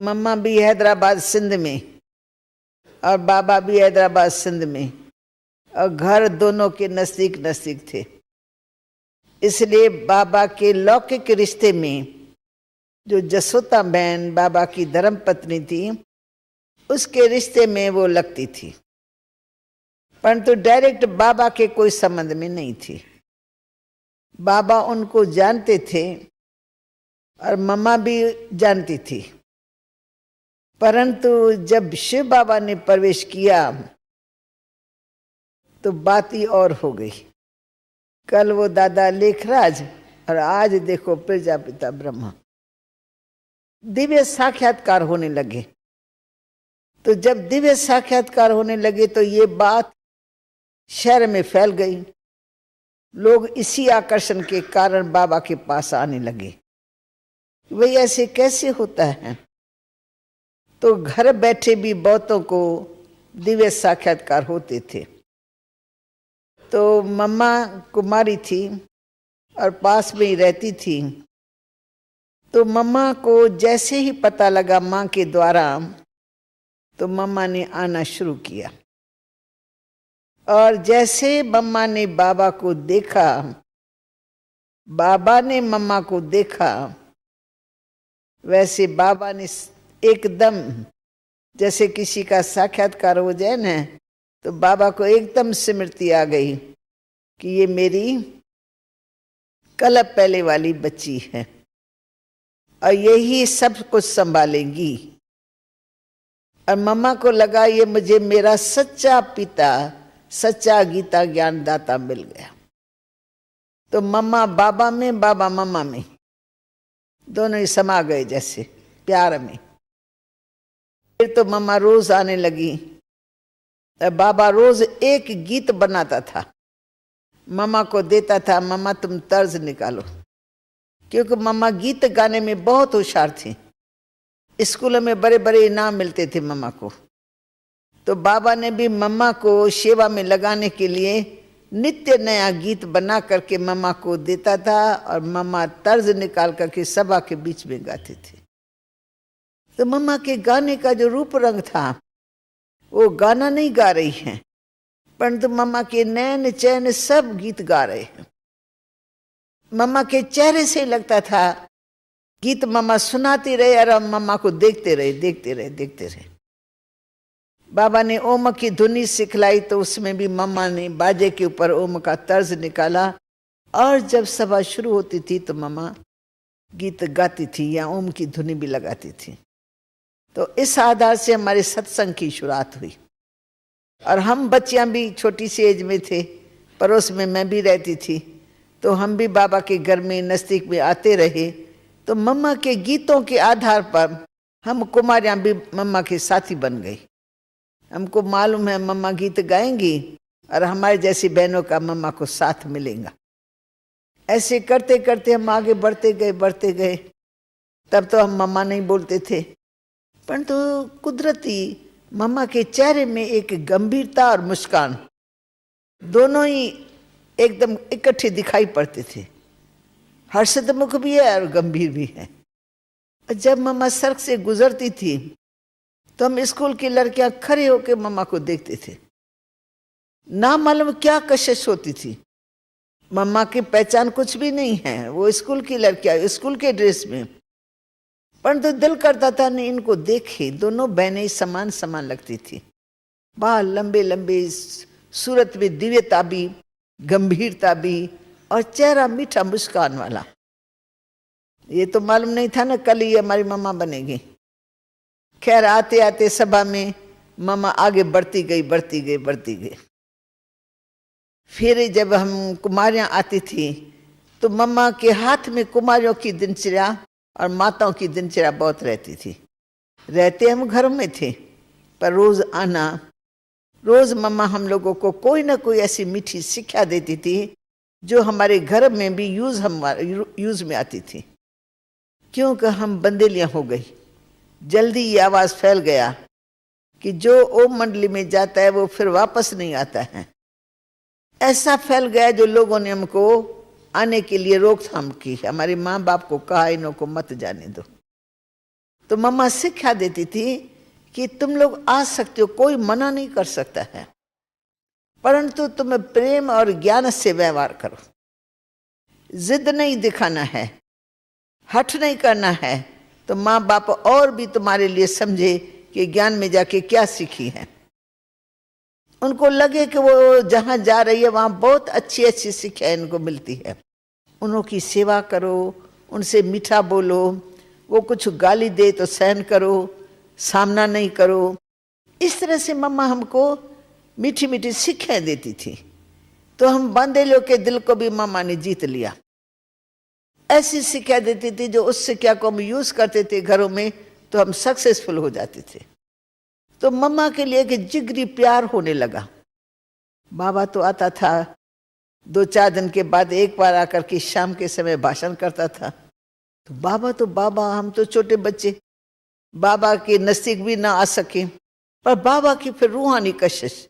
मम्मा भी हैदराबाद सिंध में और बाबा भी हैदराबाद सिंध में, और घर दोनों के नज़दीक नज़दीक थे। इसलिए बाबा के लौकिक रिश्ते में जो जसोता बहन बाबा की धर्म पत्नी थी, उसके रिश्ते में वो लगती थी, परंतु डायरेक्ट बाबा के कोई संबंध में नहीं थी। बाबा उनको जानते थे और मम्मा भी जानती थी, परंतु जब शिव बाबा ने प्रवेश किया तो बात ही और हो गई। कल वो दादा लेखराज और आज देखो प्रजापिता ब्रह्मा, दिव्य साक्षात्कार होने लगे। तो जब दिव्य साक्षात्कार होने लगे तो ये बात शहर में फैल गई। लोग इसी आकर्षण के कारण बाबा के पास आने लगे। वही ऐसे कैसे होता है? तो घर बैठे भी बहुतों को दिव्य साक्षात्कार होते थे। तो मम्मा कुमारी थी और पास में ही रहती थी। तो मम्मा को जैसे ही पता लगा माँ के द्वारा, तो मम्मा ने आना शुरू किया। और जैसे मम्मा ने बाबा को देखा, बाबा ने मम्मा को देखा, वैसे बाबा ने एकदम, जैसे किसी का साक्षात्कार हो जाए ना, तो बाबा को एकदम स्मृति आ गई कि ये मेरी कल पहले वाली बच्ची है और यही सब कुछ संभालेंगी। और मम्मा को लगा ये मुझे मेरा सच्चा पिता, सच्चा गीता ज्ञान दाता मिल गया। तो मम्मा बाबा में, बाबा मम्मा में, दोनों ही समा गए जैसे प्यार में। फिर तो मम्मा रोज आने लगी। बाबा रोज एक गीत बनाता था, मम्मा को देता था, मम्मा तुम तर्ज निकालो, क्योंकि मम्मा गीत गाने में बहुत होशियार थी। स्कूलों में बड़े बड़े इनाम मिलते थे मम्मा को। तो बाबा ने भी मम्मा को सेवा में लगाने के लिए नित्य नया गीत बना करके मम्मा को देता था और मम्मा तर्ज निकाल करके सभा के बीच में गाते थे। तो मम्मा के गाने का जो रूप रंग था, वो गाना नहीं गा रही हैं, परंतु मम्मा के नैन चैन सब गीत गा रहे हैं। मम्मा के चेहरे से लगता था गीत मम्मा सुनाती रहे और हम मम्मा को देखते रहे, देखते रहे, देखते रहे। बाबा ने ओम की धुनी सिखलाई, तो उसमें भी मम्मा ने बाजे के ऊपर ओम का तर्ज निकाला। और जब सभा शुरू होती थी तो मम्मा गीत गाती थी या ओम की धुनी भी लगाती थी। तो इस आधार से हमारे सत्संग की शुरुआत हुई। और हम बच्चियां भी छोटी सी एज में थे, पड़ोस में मैं भी रहती थी, तो हम भी बाबा के घर में नज़दीक में आते रहे। तो मम्मा के गीतों के आधार पर हम कुमारियां भी मम्मा के साथी बन गई। हमको मालूम है मम्मा गीत गाएंगी और हमारे जैसी बहनों का मम्मा को साथ मिलेगा। ऐसे करते करते हम आगे बढ़ते गए, बढ़ते गए। तब तो हम मम्मा नहीं बोलते थे, परंतु कुदरती मम्मा के चेहरे में एक गंभीरता और मुस्कान, दोनों ही एकदम इकट्ठे दिखाई पड़ते थे। हर्षित मुख भी है और गंभीर भी है। जब मम्मा सड़क से गुजरती थी तो हम स्कूल की लड़कियां खड़े होकर मम्मा को देखते थे। ना मालूम क्या कशिश होती थी। मम्मा की पहचान कुछ भी नहीं है, वो स्कूल की लड़कियां स्कूल के ड्रेस में, परंतु दिल करता था नहीं इनको देखे। दोनों बहनें समान समान लगती थी, बाल लंबे लंबे, सूरत में दिव्यता भी, गंभीरता भी, और चेहरा मीठा मुस्कान वाला। ये तो मालूम नहीं था ना कल ही हमारी मम्मा बनेगी। खैर आते आते सभा में मम्मा आगे बढ़ती गई, बढ़ती गई, बढ़ती गई। फिर जब हम कुमारियां आती थी तो मम्मा के हाथ में कुमारियों की दिनचर्या और माताओं की दिनचर्या बहुत रहती थी। रहते हम घर में थे, पर रोज आना, रोज मम्मा हम लोगों को कोई ना कोई ऐसी मीठी शिक्षा देती थी जो हमारे घर में भी यूज में आती थी। क्योंकि हम बंदेलियां हो गई, जल्दी ये आवाज फैल गया कि जो ओम मंडली में जाता है वो फिर वापस नहीं आता है। ऐसा फैल गया जो लोगों ने हमको आने के लिए रोकथाम की। हमारे माँ बाप को कहा इन्हों को मत जाने दो। तो मम्मा शिक्षा देती थी कि तुम लोग आ सकते हो, कोई मना नहीं कर सकता है, परंतु तुम्हें प्रेम और ज्ञान से व्यवहार करो। जिद नहीं दिखाना है, हठ नहीं करना है, तो माँ बाप और भी तुम्हारे लिए समझे कि ज्ञान में जाके क्या सीखी है। उनको लगे कि वो जहाँ जा रही है वहाँ बहुत अच्छी अच्छी शिक्षा इनको मिलती है। उनकी सेवा करो, उनसे मीठा बोलो, वो कुछ गाली दे तो सहन करो, सामना नहीं करो। इस तरह से मम्मा हमको मीठी मीठी शिक्षाएं देती थी। तो हम बांदेलियों के दिल को भी मम्मा ने जीत लिया। ऐसी शिक्षा देती थी जो उस शिक्षा को हम यूज करते थे घरों में तो हम सक्सेसफुल हो जाते थे। तो मम्मा के लिए एक जिगरी प्यार होने लगा। बाबा तो आता था 2-4 दिन के बाद एक बार आकर के शाम के समय भाषण करता था। तो बाबा हम तो छोटे बच्चे, बाबा के नजदीक भी ना आ सके, पर बाबा की फिर रूहानी कशिश,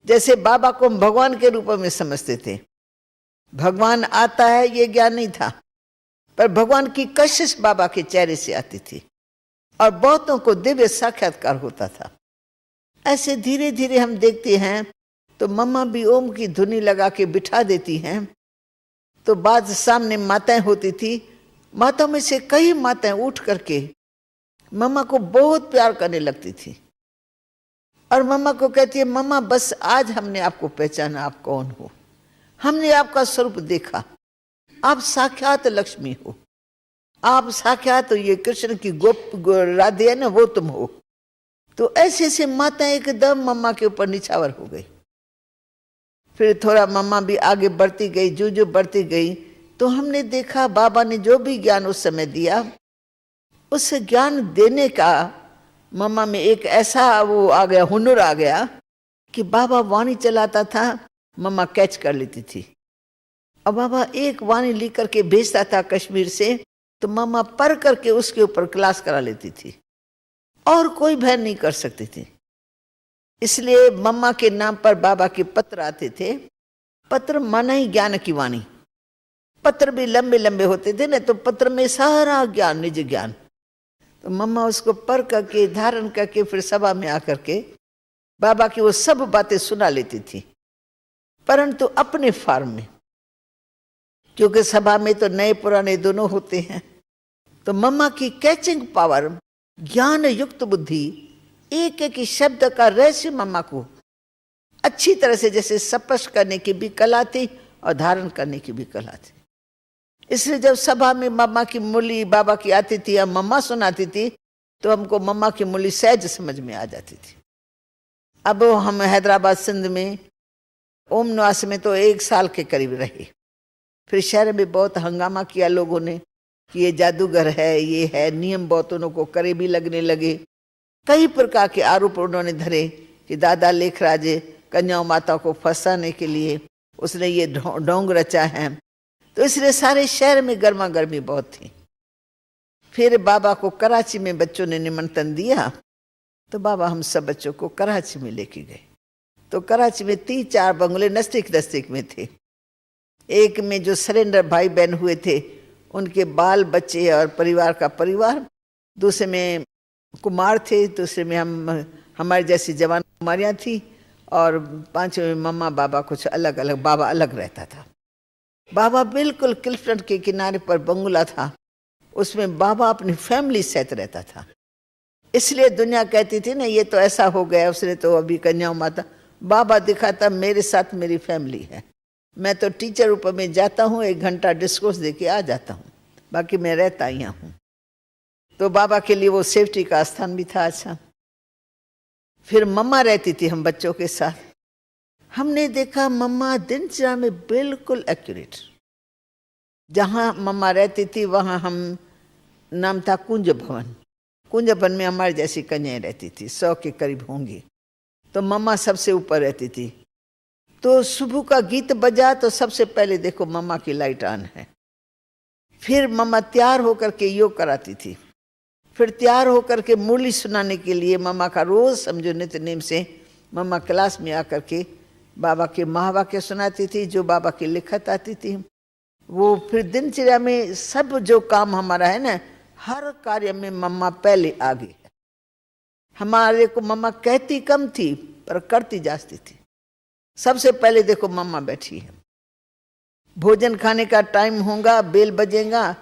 जैसे बाबा को हम भगवान के रूप में समझते थे। भगवान आता है ये ज्ञान नहीं था, पर भगवान की कशिश बाबा के चेहरे से आती थी और बहुतों को दिव्य साक्षात्कार होता था। ऐसे धीरे धीरे हम देखते हैं तो मम्मा भी ओम की धुनी लगा के बिठा देती हैं। तो बाद सामने माताएं होती थी, माताओं में से कई माताएं उठ करके मम्मा को बहुत प्यार करने लगती थी और मम्मा को कहती है, मम्मा बस आज हमने आपको पहचाना, आप कौन हो, हमने आपका स्वरूप देखा, आप साक्षात लक्ष्मी हो, आप साक्षात ये कृष्ण की गोप राधे है ना, वो तुम हो। तो ऐसे ऐसे माताएं एकदम मम्मा के ऊपर निछावर हो गई। फिर थोड़ा मम्मा भी आगे बढ़ती गई, जो बढ़ती गई तो हमने देखा बाबा ने जो भी ज्ञान उस समय दिया, उस ज्ञान देने का मम्मा में एक ऐसा वो आ गया, हुनर आ गया कि बाबा वाणी चलाता था, मम्मा कैच कर लेती थी। और बाबा एक वाणी लेकर के भेजता था कश्मीर से, तो मम्मा पढ़ करके उसके ऊपर क्लास करा लेती थी और कोई भय नहीं कर सकती थी। इसलिए मम्मा के नाम पर बाबा के पत्र आते थे। पत्र माना ही ज्ञान की वाणी। पत्र भी लंबे लंबे होते थे ना, तो पत्र में सारा ज्ञान, निज ज्ञान। तो मम्मा उसको पढ़ करके धारण करके फिर सभा में आकर के बाबा की वो सब बातें सुना लेती थी, परंतु अपने फॉर्म में, क्योंकि सभा में तो नए पुराने दोनों होते हैं। तो मम्मा की कैचिंग पावर, ज्ञान युक्त बुद्धि, एक एक शब्द का रहस्य मम्मा को अच्छी तरह से जैसे स्पष्ट करने की भी कला थी और धारण करने की भी कला थी। इसलिए जब सभा में मम्मा की मुरली बाबा की आती थी या मम्मा सुनाती थी तो हमको मम्मा की मुरली सहज समझ में आ जाती थी। अब हम हैदराबाद सिंध में ओम निवास में तो 1 साल के करीब रहे। फिर शहर में बहुत हंगामा किया लोगों ने कि ये जादूगर है, ये है, नियम बहुत उन्हों को करे भी लगने लगे। कई प्रकार के आरोप उन्होंने धरे कि दादा लेखराज कन्याओं माता को फंसाने के लिए उसने ये ढोंग रचा है। तो इसलिए सारे शहर में गर्मा गर्मी बहुत थी। फिर बाबा को कराची में बच्चों ने निमंत्रण दिया, तो बाबा हम सब बच्चों को कराची में लेके गए। तो कराची में 3-4 बंगले नजदीक में थे। एक में जो सरेंडर भाई बहन हुए थे उनके बाल बच्चे और परिवार का परिवार, दूसरे में कुमार थे, दूसरे में हमारे जैसी जवान कुमारियाँ थी, और 5वें में मम्मा बाबा कुछ अलग अलग, बाबा अलग रहता था। बाबा बिल्कुल क्लिफ्टन के किनारे पर बंगला था, उसमें बाबा अपनी फैमिली सहित रहता था। इसलिए दुनिया कहती थी ना ये तो ऐसा हो गया, उसने तो अभी कन्याओं माता। बाबा दिखाता मेरे साथ मेरी फैमिली है। मैं तो टीचर रूप में जाता हूँ, 1 घंटा डिस्कोर्स दे के आ जाता हूँ, बाकी मैं रहता यहाँ हूँ। तो बाबा के लिए वो सेफ्टी का स्थान भी था। अच्छा, फिर मम्मा रहती थी हम बच्चों के साथ। हमने देखा मम्मा दिनचर्या में बिल्कुल एक्यूरेट। जहाँ मम्मा रहती थी वहाँ हम, नाम था कुंज भवन। कुंज भवन में हमारे जैसी कन्याएं रहती थी, 100 के करीब होंगी। तो मम्मा सबसे ऊपर रहती थी। तो सुबह का गीत बजा तो सबसे पहले देखो मम्मा की लाइट ऑन है। फिर मम्मा तैयार होकर के योग कराती थी। फिर तैयार होकर के मुरली सुनाने के लिए मम्मा का रोज समझो नित्य नेम से मम्मा क्लास में आकर के बाबा के महावाक्य सुनाती थी, जो बाबा की लिखत आती थी वो। फिर दिनचर्या में सब जो काम हमारा है ना, हर कार्य में मम्मा पहले आगे है। हमारे को मम्मा कहती कम थी पर करती जाती थी। सबसे पहले देखो मम्मा बैठी है, भोजन खाने का टाइम होगा, बेल बजेगा,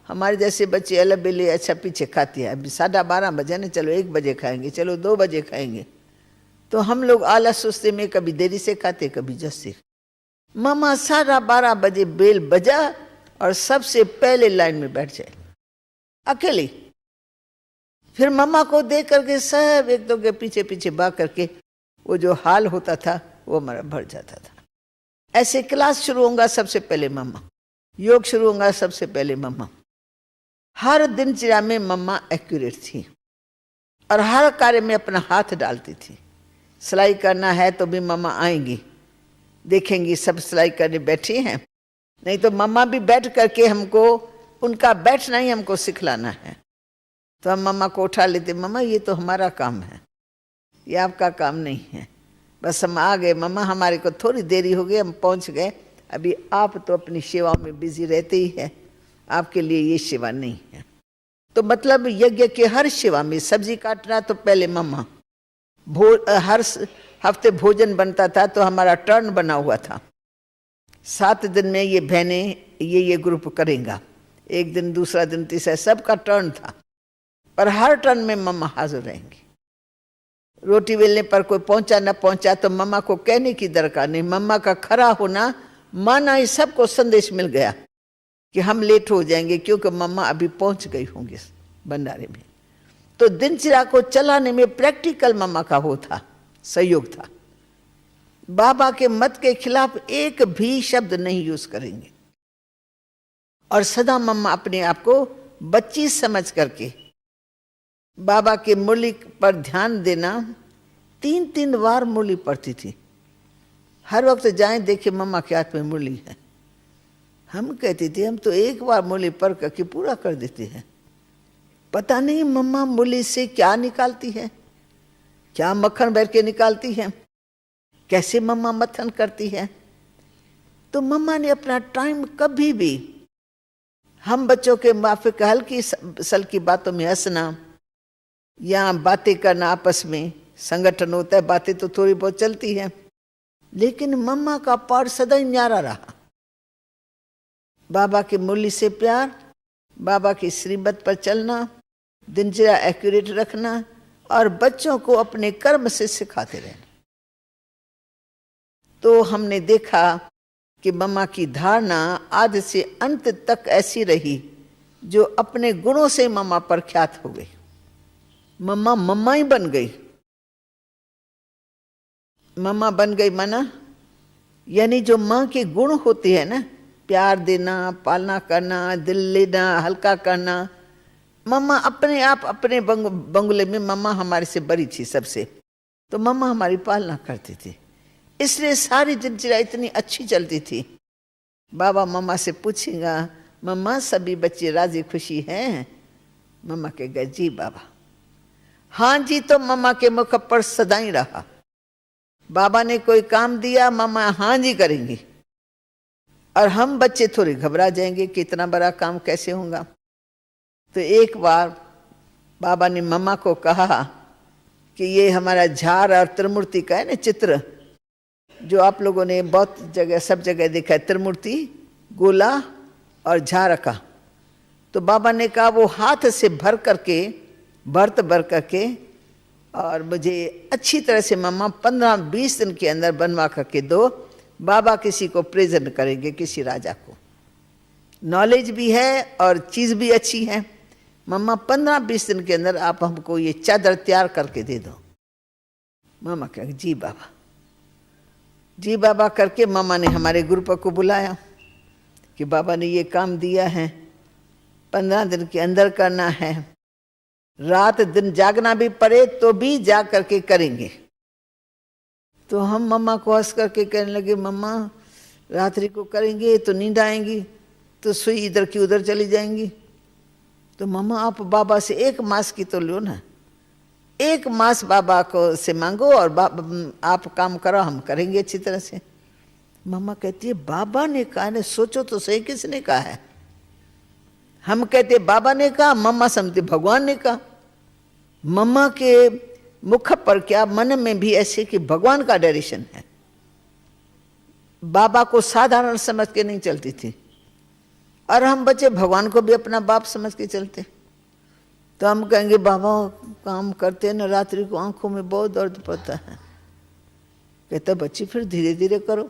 हमारे जैसे बच्चे अलग बेले अच्छा पीछे खाती है। अभी 12:30 बजे ना, चलो 1 बजे खाएंगे, चलो 2 बजे खाएंगे। तो हम लोग आलस सुस्ते में कभी देरी से खाते, कभी जल्दी। मम्मा 12:30 बजे बेल बजा और सबसे पहले लाइन में बैठ जाए अकेली। फिर मम्मा को देख करके सब एक दो के पीछे पीछे भाग करके वो जो हाल होता था वो हमारा भर जाता था। ऐसे क्लास शुरू होगा सबसे पहले मम्मा, योग शुरू होगा सबसे पहले मम्मा। हर दिनचर्या में मम्मा एक्यूरेट थी और हर कार्य में अपना हाथ डालती थी। सिलाई करना है तो भी मम्मा आएंगी, देखेंगी सब सिलाई करने बैठी हैं, नहीं तो मम्मा भी बैठ करके हमको उनका बैठना ही हमको सिखलाना है। तो हम मम्मा को उठा लेते, मम्मा ये तो हमारा काम है, ये आपका काम नहीं है। बस हम आ गए मम्मा, हमारे को थोड़ी देरी हो गई, हम पहुंच गए। अभी आप तो अपनी सेवाओं में बिजी रहते ही है, आपके लिए ये सेवा नहीं है। तो मतलब यज्ञ के हर सेवा में सब्जी काटना तो पहले मम्मा, हर हफ्ते भोजन बनता था तो हमारा टर्न बना हुआ था। 7 दिन में ये बहनें ये ग्रुप करेंगे, एक दिन दूसरा दिन तीसरा, सबका टर्न था। पर हर टर्न में मम्मा हाजिर रहेंगी। रोटी बेलने पर कोई पहुंचा न पहुंचा तो मम्मा को कहने की दरकार नहीं, मम्मा का खड़ा होना माना ही सबको संदेश मिल गया कि हम लेट हो जाएंगे क्योंकि मम्मा अभी पहुंच गई होंगी भंडारे में। तो दिनचर्या को चलाने में प्रैक्टिकल मम्मा का वो था, सहयोग था। बाबा के मत के खिलाफ एक भी शब्द नहीं यूज करेंगे। और सदा मम्मा अपने आप को बच्ची समझ करके बाबा के मुरली पर ध्यान देना, 3-3 बार मुरली पढ़ती थी। हर वक्त जाएं देखे मम्मा के हाथ में मुरली है। हम कहती थी हम तो एक बार मुरली पढ़ करके पूरा कर देते हैं। पता नहीं मम्मा मुरली से क्या निकालती है, क्या मक्खन भर के निकालती है, कैसे मम्मा मथन करती है। तो मम्मा ने अपना टाइम कभी भी हम बच्चों के माफिक हल्की सल्की बातों में हंसना या बातें करना, आपस में संगठन होता है, बातें तो थोड़ी बहुत चलती है, लेकिन मम्मा का पार सदा ही न्यारा रहा। बाबा की मुरली से प्यार, बाबा की श्रीमत पर चलना, दिनचर्या एक्यूरेट रखना और बच्चों को अपने कर्म से सिखाते रहना। तो हमने देखा कि मम्मा की धारणा आदि से अंत तक ऐसी रही जो अपने गुणों से मम्मा प्रख्यात हो गई। मम्मा मम्मा ही बन गई। मम्मा बन गई माना यानी जो माँ के गुण होते हैं ना, प्यार देना, पालना करना, दिल लेना, हल्का करना। मम्मा अपने आप अपने बंगले में मम्मा हमारे से बड़ी थी सबसे, तो मम्मा हमारी पालना करती थी, इसलिए सारी दिनचर्या इतनी अच्छी चलती थी। बाबा मम्मा से पूछेगा, मम्मा सभी बच्चे राजी खुशी हैं? मम्मा कहेगा जी बाबा। हाँ जी तो मम्मा के मुख पर सदा ही रहा। बाबा ने कोई काम दिया, मम्मा हाँ जी करेंगी, और हम बच्चे थोड़े घबरा जाएंगे कि इतना बड़ा काम कैसे होगा। तो एक बार बाबा ने मम्मा को कहा कि ये हमारा झार और त्रिमूर्ति का है ना चित्र, जो आप लोगों ने बहुत जगह सब जगह देखा है, त्रिमूर्ति गोला और झार का। तो बाबा ने कहा वो हाथ से भर करके भर करके और मुझे अच्छी तरह से मम्मा 15-20 दिन के अंदर बनवा करके दो। बाबा किसी को प्रेजेंट करेंगे, किसी राजा को। नॉलेज भी है और चीज़ भी अच्छी है। मम्मा 15-20 दिन के अंदर आप हमको ये चादर तैयार करके दे दो। मम्मा कहा जी बाबा। जी बाबा करके मम्मा ने हमारे ग्रुप को बुलाया कि बाबा ने ये काम दिया है, 15 दिन के अंदर करना है, रात दिन जागना भी पड़े तो भी जाग करके करेंगे। तो हम मम्मा को हंस करके कहने लगे, मम्मा रात्रि को करेंगे तो नींद आएंगी, तो सुई इधर की उधर चली जाएंगी। तो मम्मा आप बाबा से 1 मास की तो लो ना, 1 मास बाबा को से मांगो और आप काम करो, हम करेंगे अच्छी तरह से। मम्मा कहती है बाबा ने कहा, ने सोचो तो सही, किसने कहा है? हम कहते बाबा ने कहा, मम्मा समझते भगवान ने कहा। मम्मा के मुख पर क्या मन में भी ऐसे कि भगवान का डायरेक्शन है। बाबा को साधारण समझ के नहीं चलती थी, और हम बच्चे भगवान को भी अपना बाप समझ के चलते। तो हम कहेंगे बाबा काम करते हैं ना, रात्रि को आंखों में बहुत दर्द पड़ता है। कहता बच्ची फिर धीरे धीरे करो।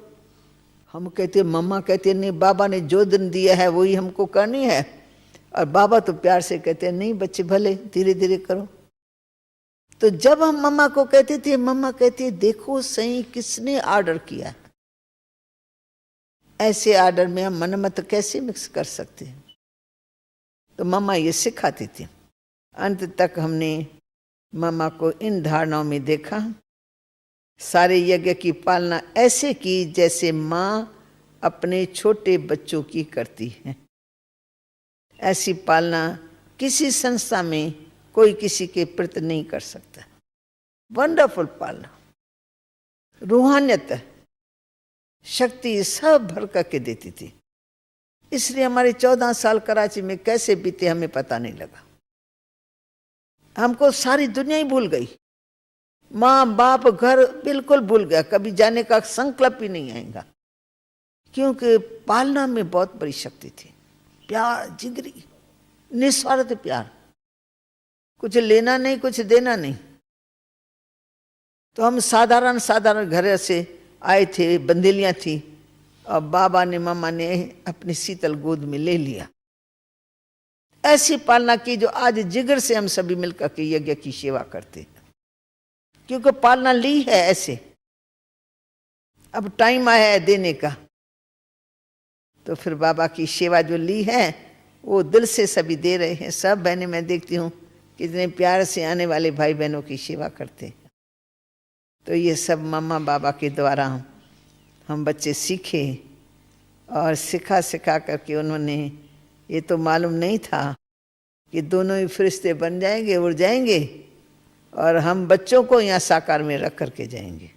हम कहते, मम्मा कहते नहीं, बाबा ने जो दिन दिया है वही हमको करनी है। और बाबा तो प्यार से कहते नहीं बच्चे भले धीरे धीरे करो। तो जब हम मम्मा को कहते थे, मम्मा कहती देखो सही किसने ऑर्डर किया, ऐसे ऑर्डर में हम मन मत कैसे मिक्स कर सकते हैं। तो मम्मा ये सिखाती थी। अंत तक हमने मम्मा को इन धारणाओं में देखा। सारे यज्ञ की पालना ऐसे की जैसे माँ अपने छोटे बच्चों की करती है। ऐसी पालना किसी संस्था में कोई किसी के प्रति नहीं कर सकता। वंडरफुल पालना, रूहानियत, शक्ति सब भर करके देती थी। इसलिए हमारे 14 साल कराची में कैसे बीते हमें पता नहीं लगा। हमको सारी दुनिया ही भूल गई, माँ बाप घर बिल्कुल भूल गया, कभी जाने का संकल्प ही नहीं आएगा। क्योंकि पालना में बहुत बड़ी शक्ति थी। प्यार, जिगरी, निस्वार्थ प्यार, कुछ लेना नहीं कुछ देना नहीं। तो हम साधारण साधारण घर से आए थे, बंदेलियां थी, और बाबा ने मामा ने अपनी शीतल गोद में ले लिया। ऐसी पालना की जो आज जिगर से हम सभी मिलकर के यज्ञ की सेवा करते हैं। क्योंकि पालना ली है ऐसे, अब टाइम आया है देने का। तो फिर बाबा की सेवा जो ली है वो दिल से सभी दे रहे हैं। सब बहनें मैं देखती हूँ कितने प्यार से आने वाले भाई बहनों की सेवा करते हैं। तो ये सब मम्मा बाबा के द्वारा हम बच्चे सीखे, और सिखा सिखा करके उन्होंने, ये तो मालूम नहीं था कि दोनों ही फरिश्ते बन जाएंगे, उड़ जाएंगे, और हम बच्चों को यहाँ साकार में रख करके जाएंगे।